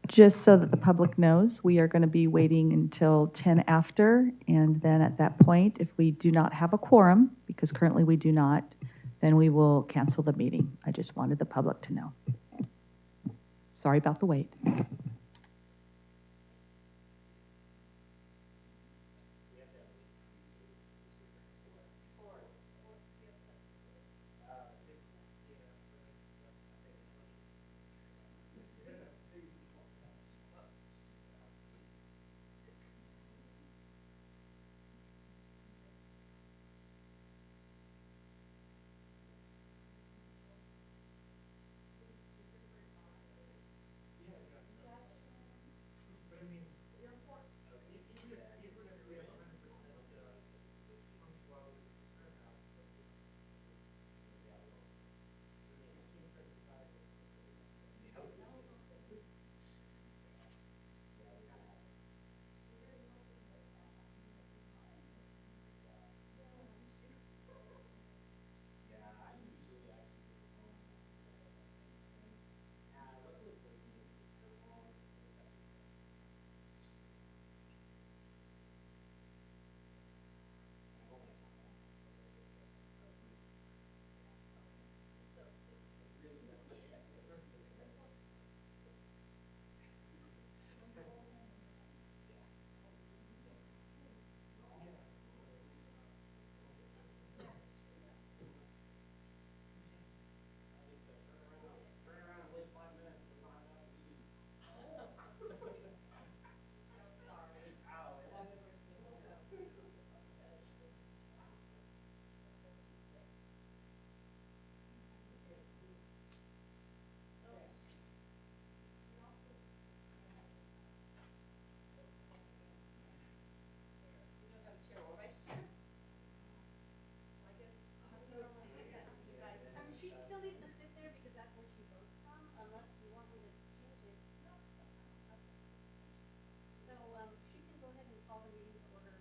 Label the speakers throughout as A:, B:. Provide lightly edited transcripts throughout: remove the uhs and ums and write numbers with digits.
A: Just so that the public knows, we are going to be waiting until 10 after, and then at that point, if we do not have a quorum, because currently we do not, then we will cancel the meeting. I just wanted the public to know. Sorry about the wait.
B: She still needs to sit there because that's where she votes from, unless you want me to change it. No. So, she can go ahead and call the meeting to order.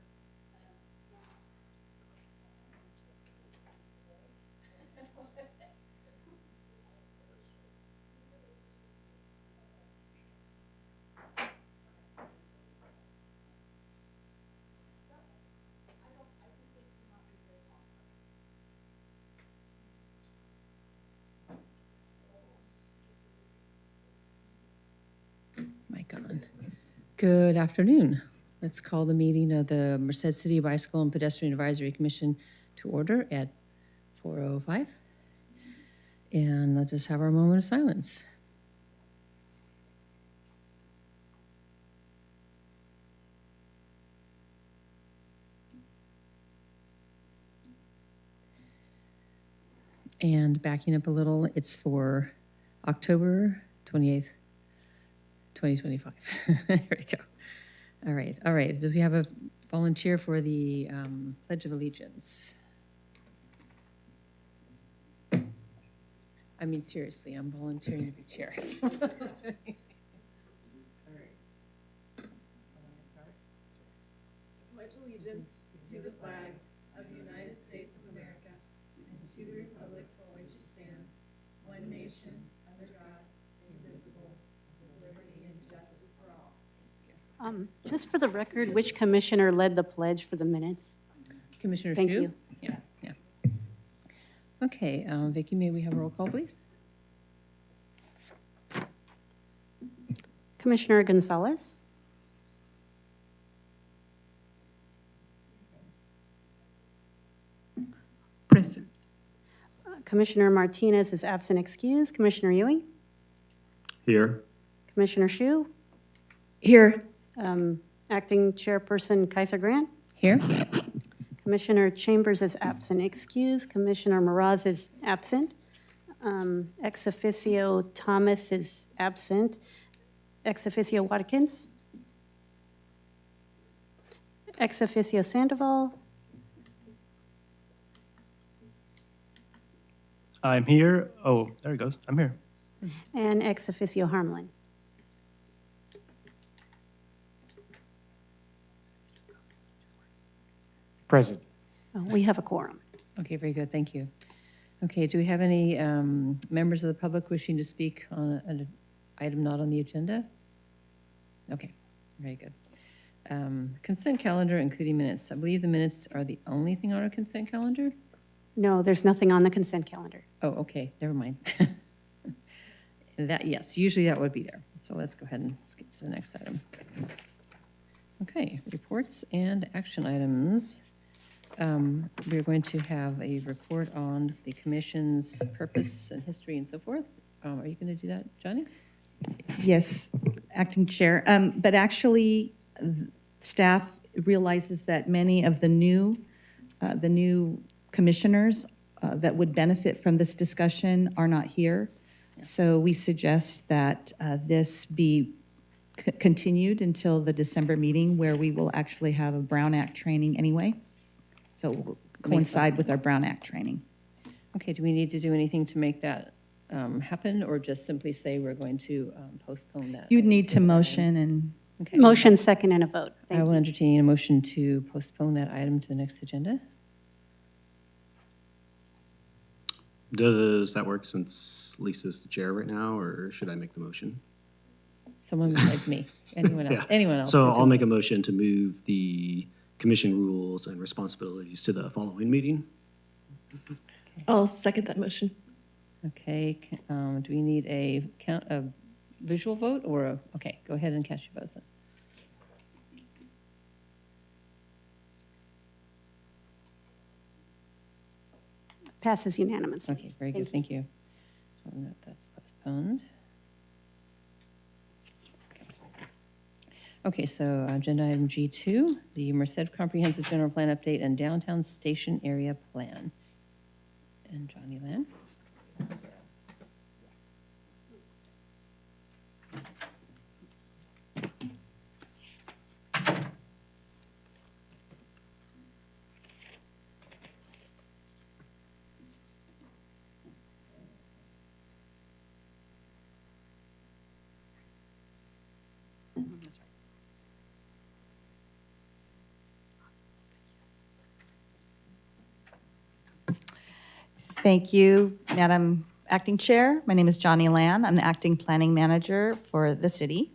B: Now.
C: Mic on. Good afternoon. Let's call the meeting of the Merced City Bicycle and Pedestrian Advisory Commission to order at 4:05. And let's just have our moment of silence. And backing up a little, it's for October 28th, 2025. There we go. All right. Does we have a volunteer for the Pledge of Allegiance? I mean, seriously, I'm volunteering to be chair. All right.
D: Pledge allegiance to the flag of the United States of America and to the republic for which it stands, one nation, under God, indivisible, with liberty and justice for all.
B: Just for the record, which commissioner led the pledge for the minutes?
C: Commissioner
B: Thank
C: Shu?
B: you.
C: Yeah. Okay, Vicki, may we have a roll call, please?
B: Commissioner Gonzalez?
E: Present.
B: Commissioner Martinez is absent excused. Commissioner Ewing?
E: Here.
B: Commissioner Shu?
E: Here.
B: Acting Chairperson Kaiser Grant?
C: Here?
B: Commissioner Chambers is absent excused. Commissioner Meraz is absent. Ex officio Thomas is absent. Ex officio Watkins? Ex officio Sandoval?
F: I'm here. Oh, there it goes. I'm here.
B: And ex officio Harmlin.
F: Present.
B: We have a quorum.
C: Okay, very good, thank you. Okay, do we have any members of the public wishing to speak on an item not on the agenda? Okay, very good. Consent calendar, including minutes. I believe the minutes are the only thing on our consent calendar?
B: No, there's nothing on the consent calendar.
C: Oh, okay, never mind. That, yes, usually that would be there. So let's go ahead and skip to the next item. Okay, reports and action items. We're going to have a report on the commission's purpose and history and so forth. Are you going to do that, Johnny?
A: Yes, Acting Chair. But actually, staff realizes that many of the new commissioners that would benefit from this discussion are not here. So we suggest that this be continued until the December meeting, where we will actually have a Brown Act training anyway. So we'll coincide with our Brown Act training.
C: Okay, do we need to do anything to make that happen, or just simply say we're going to postpone that?
A: You'd need to motion and
C: Okay.
B: Motion, second, and a vote.
C: I
B: Thank
C: will
B: you.
C: entertain a motion to postpone that item to the next agenda.
E: Does that work since Lisa's the chair right now, or should I make the motion?
C: Someone besides me. Anyone else?
E: Yeah.
C: Anyone else?
E: So
C: who
E: I'll
C: can-
E: make a motion to move the commission rules and responsibilities to the following meeting.
G: I'll second that motion.
C: Okay, do we need a visual vote, or, okay, go ahead and cast your votes then.
B: Passes unanimously.
C: Okay, very good, thank you. And that's postponed. Okay, so agenda item G2, the Merced Comprehensive General Plan Update and Downtown Station Area Plan. And Johnny Land.
A: thank you, Madam Acting Chair. My name is Johnny Lan. I'm the Acting Planning Manager for the city.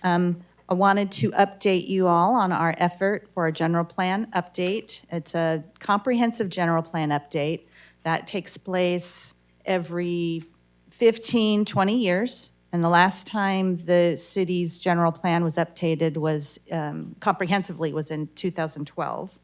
A: I wanted to update you all on our effort for a general plan update. It's a comprehensive general plan update that takes place every 15, 20 years. And the last time the city's general plan was updated was comprehensively was in 2012.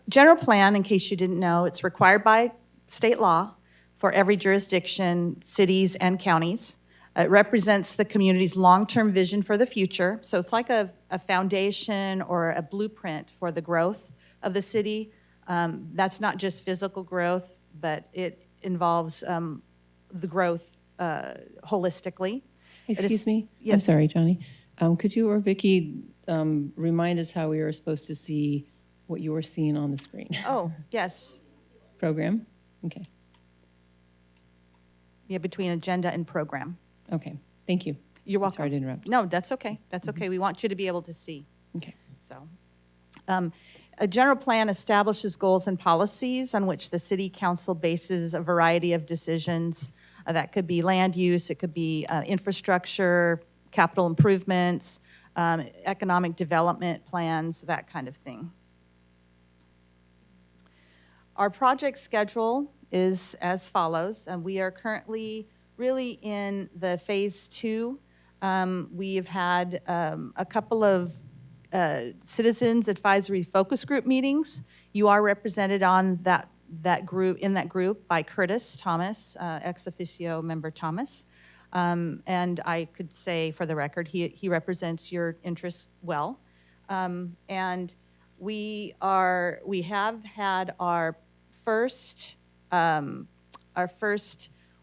A: General plan, in case you didn't know, it's required by state law for every jurisdiction, cities and counties. It represents the community's long-term vision for the future. So it's like a foundation or a blueprint for the growth of the city. That's not just physical growth, but it involves the growth holistically. It is-
C: Excuse me? I'm
A: Yes.
C: sorry, Johnny. Could you or Vicky remind us how we are supposed to see what you are seeing on the screen?
A: Oh, yes.
C: Program? Okay,
A: Yeah, between agenda and program.
C: okay, thank you.
A: You're
C: I'm
A: welcome.
C: Sorry to interrupt.
A: No, that's okay. That's okay. We want you to be able to see.
C: Okay.
A: So, a general plan establishes goals and policies on which the city council bases a variety of decisions. That could be land use, it could be infrastructure, capital improvements, economic development plans, that kind of thing. Our project schedule is as follows, and we are currently really in the phase 2. We have had a couple of citizens advisory focus group meetings. You are represented on that group by Curtis Thomas, ex officio member Thomas. And I could say for the record, he represents your interests well. And we have had our first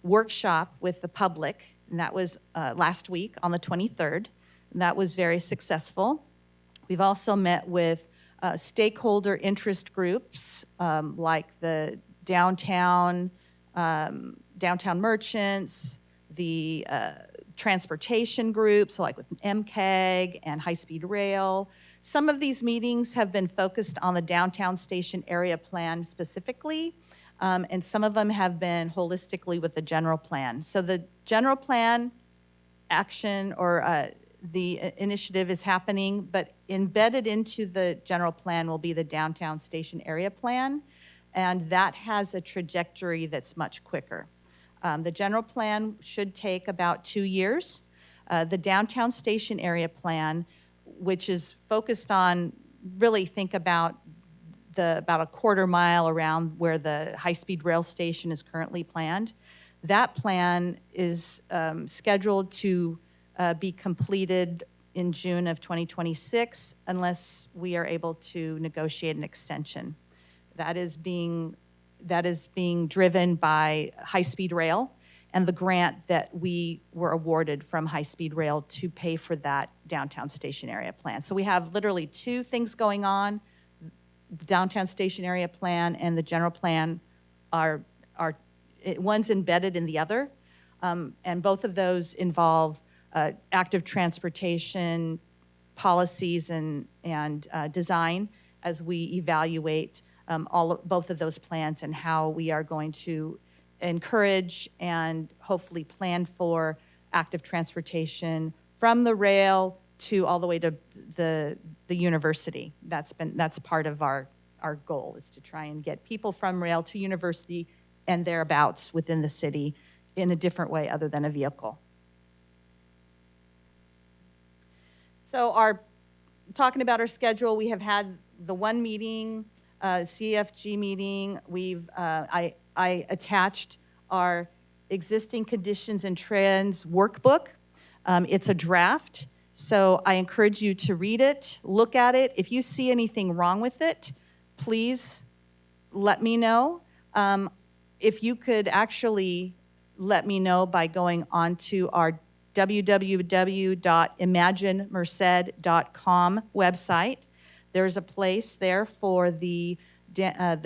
A: workshop with the public, and that was last week on the 23rd. And that was very successful. We've also met with stakeholder interest groups like the downtown merchants, the transportation groups, so like with MCAG and high-speed rail. Some of these meetings have been focused on the downtown station area plan specifically, and some of them have been holistically with the general plan. So the general plan action or the initiative is happening, but embedded into the general plan will be the downtown station area plan, and that has a trajectory that's much quicker. The general plan should take about 2 years. The downtown station area plan, which is focused on, really think about about a quarter mile around where the high-speed rail station is currently planned. That plan is scheduled to be completed in June of 2026 unless we are able to negotiate an extension. That is being driven by high-speed rail and the grant that we were awarded from high-speed rail to pay for that downtown station area plan. So we have literally 2 things going on. Downtown station area plan and the general plan one's embedded in the other, and both of those involve active transportation policies and design as we evaluate both of those plans and how we are going to encourage and hopefully plan for active transportation from the rail to all the way to the university. That's part of our goal, is to try and get people from rail to university and thereabouts within the city in a different way other than a vehicle. So talking about our schedule, we have had the one meeting, CFG meeting. I attached our existing conditions and trends workbook. It's a draft, so I encourage you to read it, look at it. If you see anything wrong with it, please let me know. If you could actually let me know by going onto our www.imaginemerced.com website. There's a place there for the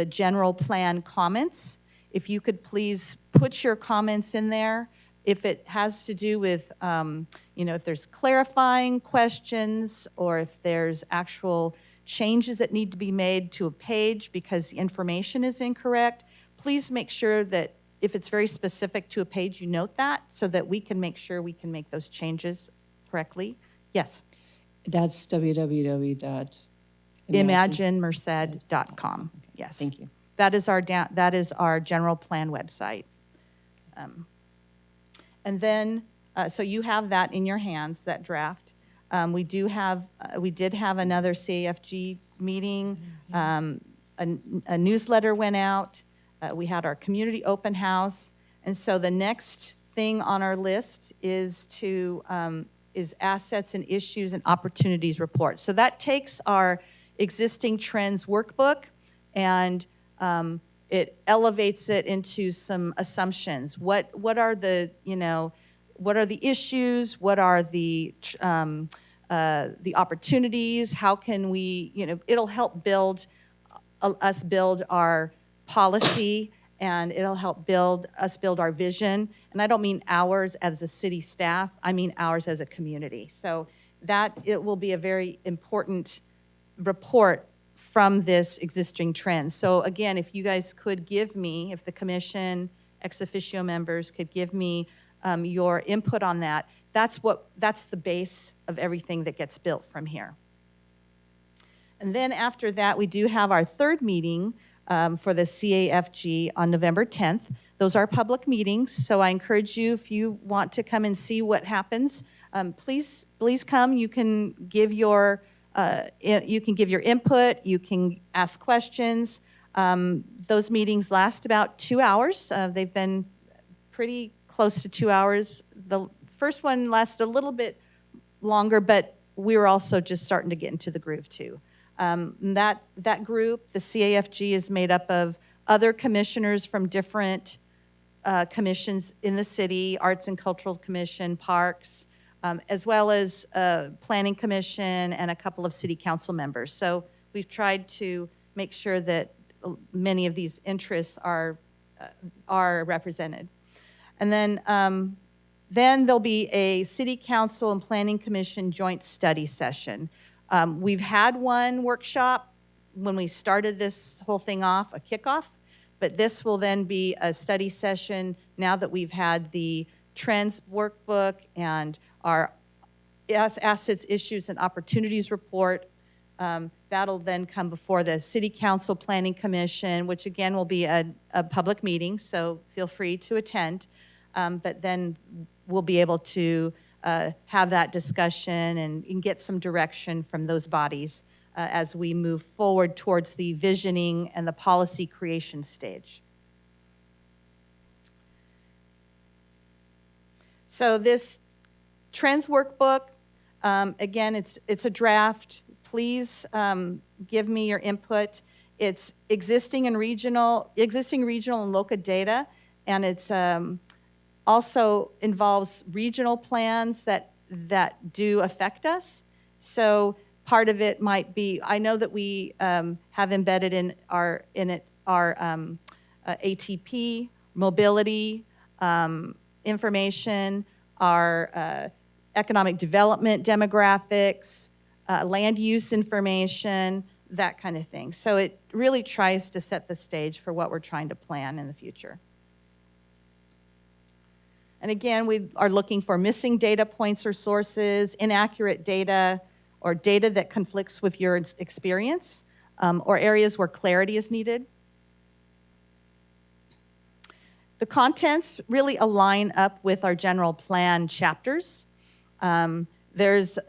A: general plan comments. If you could please put your comments in there. If it has to do with, if there's clarifying questions or if there's actual changes that need to be made to a page because the information is incorrect, please make sure that if it's very specific to a page, you note that so that we can make sure we can make those changes correctly. Yes?
C: That's
A: imaginemerced.com. Yes.
C: Thank you.
A: That is our general plan website. And then, so you have that in your hands, that draft. We did have another CAFG meeting. A newsletter went out. We had our community open house. And so the next thing on our list is assets and issues and opportunities report. So that takes our existing trends workbook and it elevates it into some assumptions. What are the issues? What are the opportunities? How can we, it'll help us build our policy, and it'll help us build our vision. And I don't mean ours as a city staff, I mean ours as a community. So that it will be a very important report from this existing trend. So again, if you guys could give me, if the commission, ex officio members could give me your input on that, that's the base of everything that gets built from here. And then after that, we do have our third meeting for the CAFG on November 10th. Those are public meetings, so I encourage you, if you want to come and see what happens, please come. You can give your input. You can ask questions. Those meetings last about 2 hours. They've been pretty close to 2 hours. The first one lasted a little bit longer, but we were also just starting to get into the groove too. That group, the CAFG, is made up of other commissioners from different commissions in the city, Arts and Cultural Commission, Parks, as well as Planning Commission and a couple of city council members. So we've tried to make sure that many of these interests are represented. And then there'll be a City Council and Planning Commission joint study session. We've had one workshop when we started this whole thing off, a kickoff, but this will then be a study session now that we've had the trends workbook and our assets, issues, and opportunities report. That'll then come before the City Council Planning Commission, which again will be a public meeting, so feel free to attend. But then we'll be able to have that discussion and get some direction from those bodies as we move forward towards the visioning and the policy creation stage. So this trends workbook, again, it's a draft. Please give me your input. It's existing regional and local data, and it's also involves regional plans that do affect us. So part of it might be, I know that we have embedded in our ATP, mobility, information, our economic development demographics, land use information, that kind of thing. So it really tries to set the stage for what we're trying to plan in the future. And again, we are looking for missing data points or sources, inaccurate data, or data that conflicts with your experience, or areas where clarity is needed. The contents really align up with our general plan chapters. There's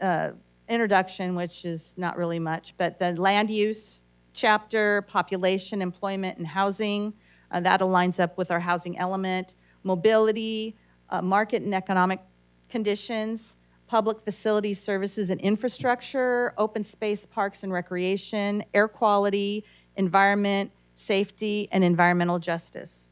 A: introduction, which is not really much, but the land use chapter, population, employment, and housing, that aligns up with our housing element. Mobility, market and economic conditions, public facilities, services, and infrastructure, open space, parks and recreation, air quality, environment, safety, and environmental justice.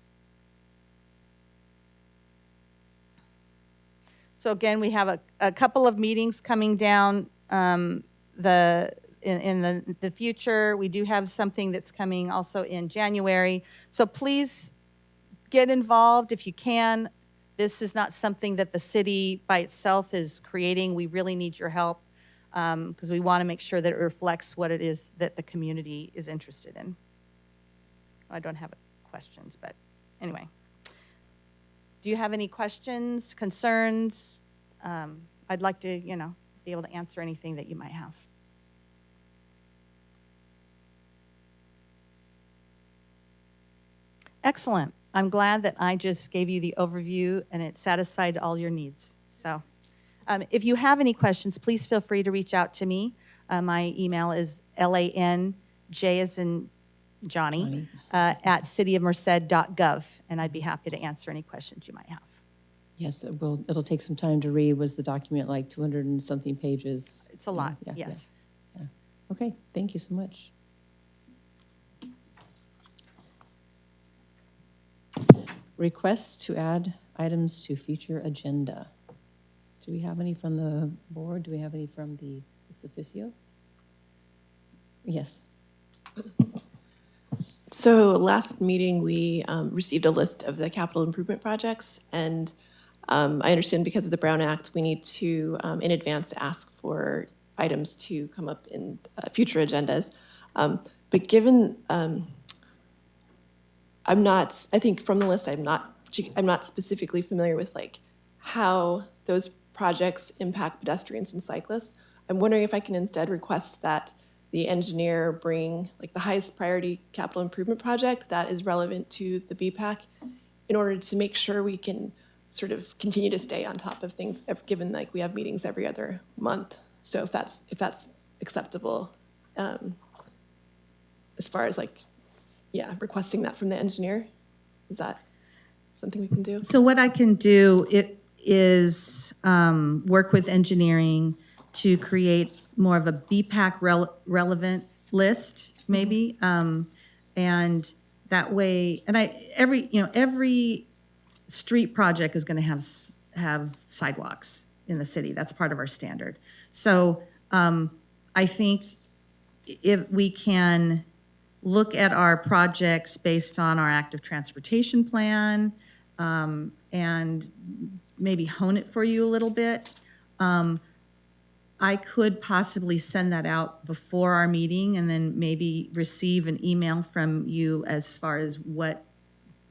A: So again, we have a couple of meetings coming down in the future. We do have something that's coming also in January. So please get involved if you can. This is not something that the city by itself is creating. We really need your help because we want to make sure that it reflects what it is that the community is interested in. I don't have questions, but anyway. Do you have any questions, concerns? I'd like to, be able to answer anything that you might have. Excellent. I'm glad that I just gave you the overview and it satisfied all your needs. So if you have any questions, please feel free to reach out to me. My email is lanj as in Johnny, at cityofmerced.gov, and I'd be happy to answer any questions you might have.
C: Yes, it'll take some time to read. Was the document like 200 and something pages?
A: It's a lot,
C: Yeah,
A: yes.
C: yeah. Okay, thank you so much. Requests to add items to future agenda. Do we have any from the board? Do we have any from the ex officio? Yes.
G: So last meeting, we received a list of the capital improvement projects, and I understand because of the Brown Act, we need to, in advance, ask for items to come up in future agendas. But given, I think from the list, I'm not specifically familiar with like how those projects impact pedestrians and cyclists. I'm wondering if I can instead request that the engineer bring like the highest priority capital improvement project that is relevant to the BPAC in order to make sure we can sort of continue to stay on top of things, given like we have meetings every other month. So if that's acceptable, as far as like, requesting that from the engineer, is that something we can do?
A: So what I can do is work with engineering to create more of a BPAC relevant list, maybe, and that way. And every street project is going to have sidewalks in the city. That's part of our standard. So I think if we can look at our projects based on our active transportation plan and maybe hone it for you a little bit. I could possibly send that out before our meeting and then maybe receive an email from you as far as what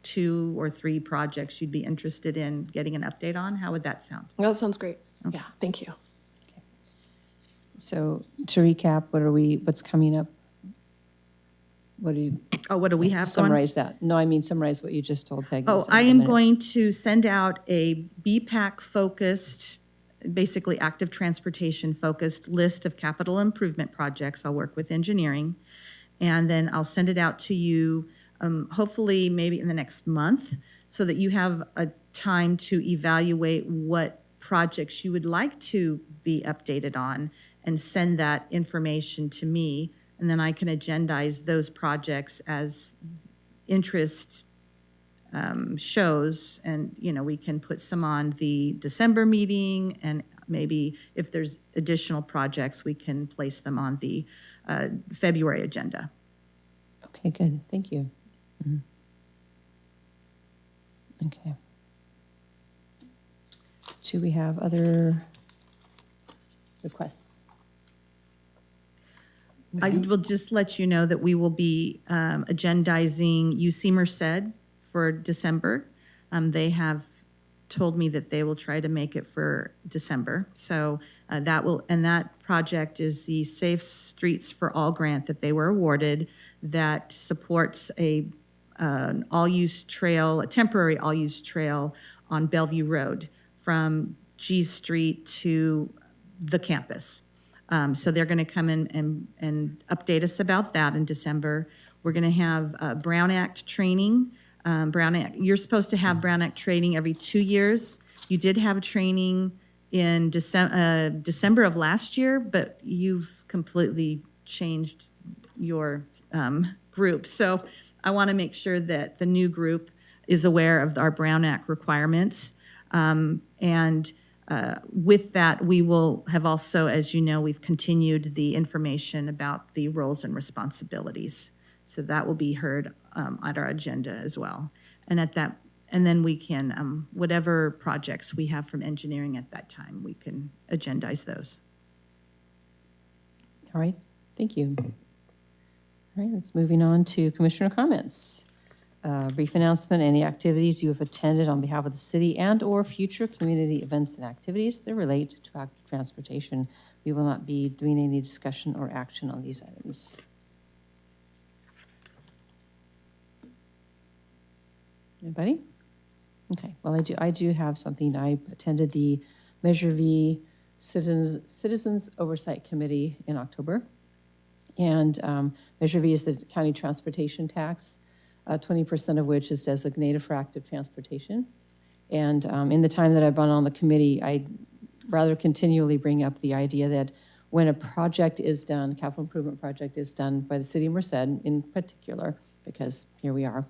A: 2 or 3 projects you'd be interested in getting an update on. How would that sound?
G: Well, that sounds great. Yeah, thank you.
C: So to recap, what's coming up? What do you,
A: Oh, what do we have going?
C: summarize that? No, I mean summarize what you just told Peggy.
A: Oh,
C: so
A: I
C: in a
A: am
C: minute.
A: going to send out a BPAC-focused, basically active transportation-focused list of capital improvement projects. I'll work with engineering. And then I'll send it out to you, hopefully maybe in the next month, so that you have a time to evaluate what projects you would like to be updated on and send that information to me. And then I can agendize those projects as interest shows, and, we can put some on the December meeting, and maybe if there's additional projects, we can place them on the February agenda.
C: Okay, good, thank you. Mhm. Okay. Do we have other requests?
A: I will just let you know that we will be agendizing UC Merced for December. They have told me that they will try to make it for December. So that project is the Safe Streets for All grant that they were awarded that supports an all-use trail, a temporary all-use trail on Bellevue Road from G Street to the campus. So they're going to come in and update us about that in December. We're going to have Brown Act training. Brown Act, you're supposed to have Brown Act training every 2 years. You did have a training in December of last year, but you've completely changed your group. So I want to make sure that the new group is aware of our Brown Act requirements. With that, we will have also, as you know, we've continued the information about the roles and responsibilities. So that will be heard at our agenda as well. And then we can, whatever projects we have from engineering at that time, we can agendize those.
C: All right, thank you. All right, let's moving on to commissioner comments. Brief announcement, any activities you have attended on behalf of the city and/or future community events and activities that relate to active transportation. We will not be doing any discussion or action on these items. Anybody? Okay, well, I do have something. I attended the Measure V Citizens Oversight Committee in October. And Measure V is the county transportation tax, 20% of which is designated for active transportation. And in the time that I've been on the committee, I rather continually bring up the idea that when a project is done, capital improvement project is done by the city of Merced in particular, because here we are,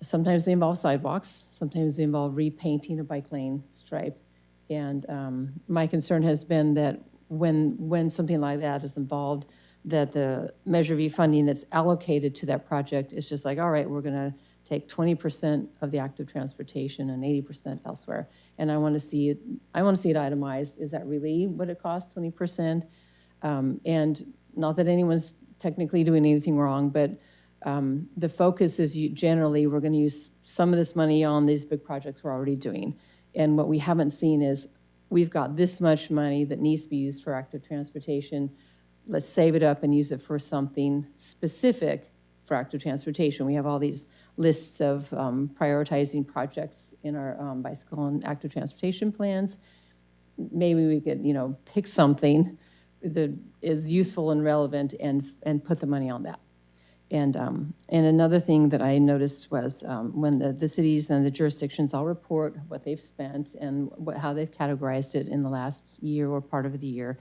C: sometimes they involve sidewalks, sometimes they involve repainting a bike lane stripe. And my concern has been that when something like that is involved, that the Measure V funding that's allocated to that project is just like, all right, we're going to take 20% of the active transportation and 80% elsewhere. And I want to see it itemized. Is that really what it costs, 20%? And not that anyone's technically doing anything wrong, but the focus is generally we're going to use some of this money on these big projects we're already doing. And what we haven't seen is we've got this much money that needs to be used for active transportation. Let's save it up and use it for something specific for active transportation. We have all these lists of prioritizing projects in our bicycle and active transportation plans. Maybe we could, pick something that is useful and relevant and put the money on that. And another thing that I noticed was when the cities and the jurisdictions all report what they've spent and how they've categorized it in the last year or part of the year.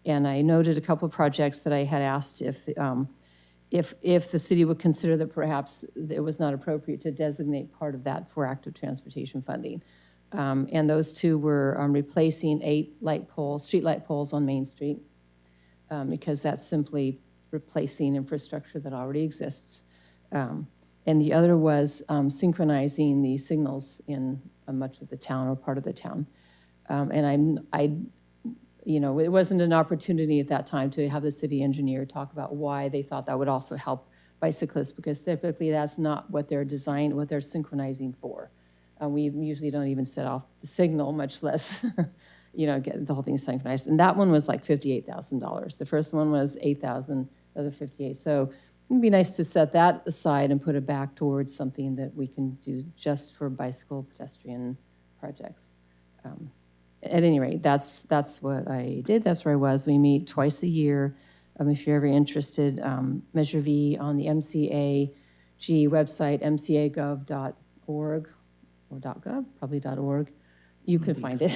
C: And I noted a couple of projects that I had asked if the city would consider that perhaps it was not appropriate to designate part of that for active transportation funding. And those two were replacing 8 street light poles on Main Street, because that's simply replacing infrastructure that already exists. And the other was synchronizing the signals in much of the town or part of the town. It wasn't an opportunity at that time to have the city engineer talk about why they thought that would also help bicyclists, because typically that's not what they're synchronizing for. We usually don't even set off the signal, much less, get the whole thing synchronized. And that one was like $58,000. The first one was $8,000, the other 58. So it'd be nice to set that aside and put it back towards something that we can do just for bicycle pedestrian projects. At any rate, that's what I did. That's where I was. We meet twice a year. If you're ever interested, Measure V on the MCAG website, mcagov.org or .gov, probably .org. You can find it.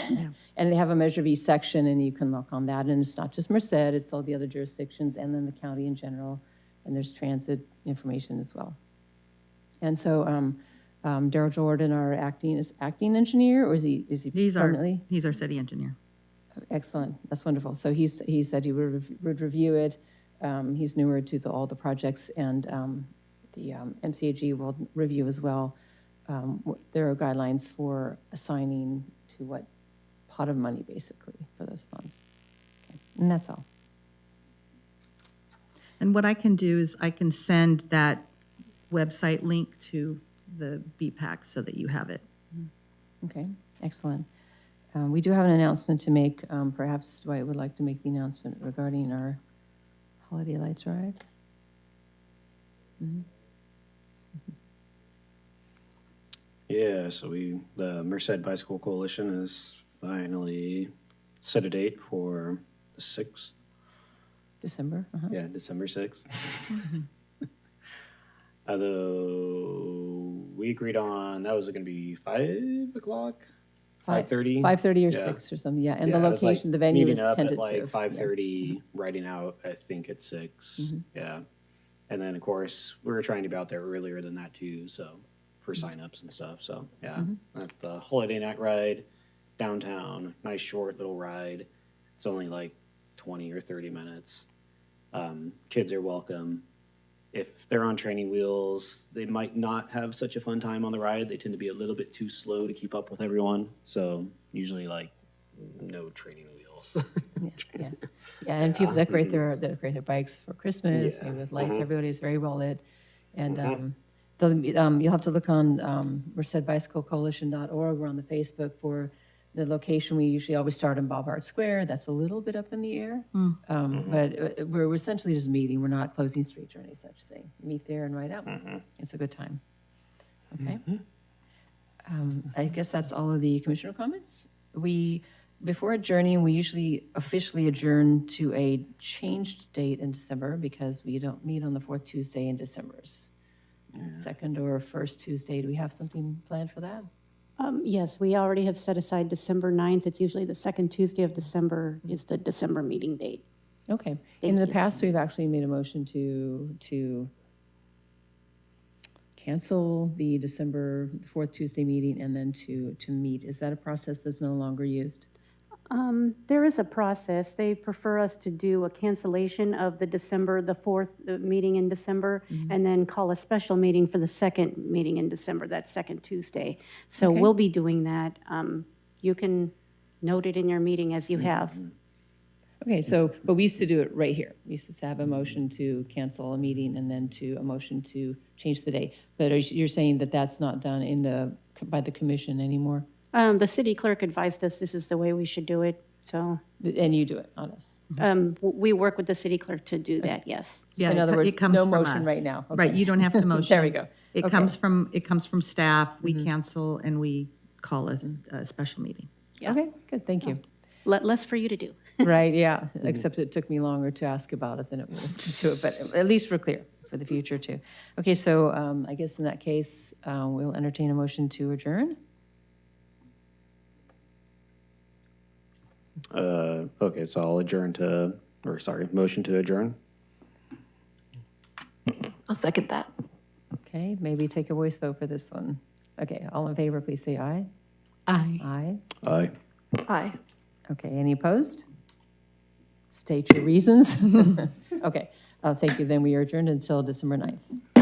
C: And they have a Measure V section, and you can look on that. And it's not just Merced, it's all the other jurisdictions, and then the county in general. And there's transit information as well. And so Daryl Jordan, our acting engineer, or is he permanently?
A: He's our city engineer.
C: Excellent. That's wonderful. So he said he would review it. He's newer to all the projects, and the MCAG will review as well. There are guidelines for assigning to what pot of money, basically, for those funds. Okay. And that's all.
A: And what I can do is I can send that website link to the BPAC so that you have it.
C: Okay, excellent. We do have an announcement to make. Perhaps Dwight would like to make the announcement regarding our Holiday Lights ride.
E: Yeah, so the Merced Bicycle Coalition has finally set a date for the 6th.
C: December.
E: Yeah, December 6th. Although we agreed on that was going to be 5 o'clock, 5:30.
C: 5:30 or
E: Yeah.
C: 6 or something, yeah. And the
E: Yeah, it was
C: location,
E: like
C: the venue
E: meeting
C: is
E: up
C: tentative.
E: at like
C: Yeah.
E: 5:30, writing out, I think at 6. Yeah. And then, of course, we were trying to be out there earlier than that too, so for signups and stuff. So, yeah, that's the Holiday Night Ride downtown. Nice short little ride. It's only like 20 or 30 minutes. Kids are welcome. If they're on training wheels, they might not have such a fun time on the ride. They tend to be a little bit too slow to keep up with everyone. So usually like no training wheels.
C: Yeah, and people decorate their bikes for Christmas,
E: Yeah.
C: maybe with lights. Everybody is very well lit. And you'll have to look on mercedbicyclecoalition.org. We're on the Facebook for the location. We usually always start in Bob Hart Square. That's a little bit up in the air. But we're essentially just meeting. We're not closing streets or any such thing. Meet there and ride out. It's a good time. Okay. I guess that's all of the commissioner comments. Before adjourning, we usually officially adjourn to a changed date in December because we don't meet on the 4th Tuesday in December. Second or first Tuesday. Do we have something planned for that?
B: Yes, we already have set aside December 9th. It's usually the second Tuesday of December is the December meeting date.
C: Okay. In the past, we've actually made a motion to cancel the December 4th Tuesday meeting and then to meet. Is that a process that's no longer used?
B: There is a process. They prefer us to do a cancellation of the 4th meeting in December, and then call a special meeting for the second meeting in December, that second Tuesday. So
C: Okay.
B: we'll be doing that. You can note it in your meeting as you have.
C: Okay, but we used to do it right here. We used to have a motion to cancel a meeting and then a motion to change the date. But you're saying that that's not done by the commission anymore?
B: The city clerk advised us this is the way we should do it, so
C: And you do it on us?
B: we work with the city clerk to do that, yes.
A: Yeah,
C: In
A: it
C: other
A: co-
C: words,
A: it comes
C: no
A: from
C: motion
A: us.
C: right now.
A: Right,
C: Okay.
A: you don't have to motion.
C: There we go.
A: It
C: Okay.
A: comes from staff. We cancel and we call a special meeting.
B: Yeah.
C: Okay, good, thank you.
B: Less for you to do.
C: Right, yeah, except it took me longer to ask about it than it would to do it, but at least we're clear for the future too. Okay, so I guess in that case, we'll entertain a motion to adjourn.
E: Okay, so I'll motion to adjourn.
G: I'll second that.
C: Okay, maybe take a voice vote for this one. Okay, all in favor, please say aye.
G: Aye.
C: Aye.
E: Aye.
G: Aye.
C: Okay, any opposed? State your reasons. Okay, thank you, then we are adjourned until December 9th.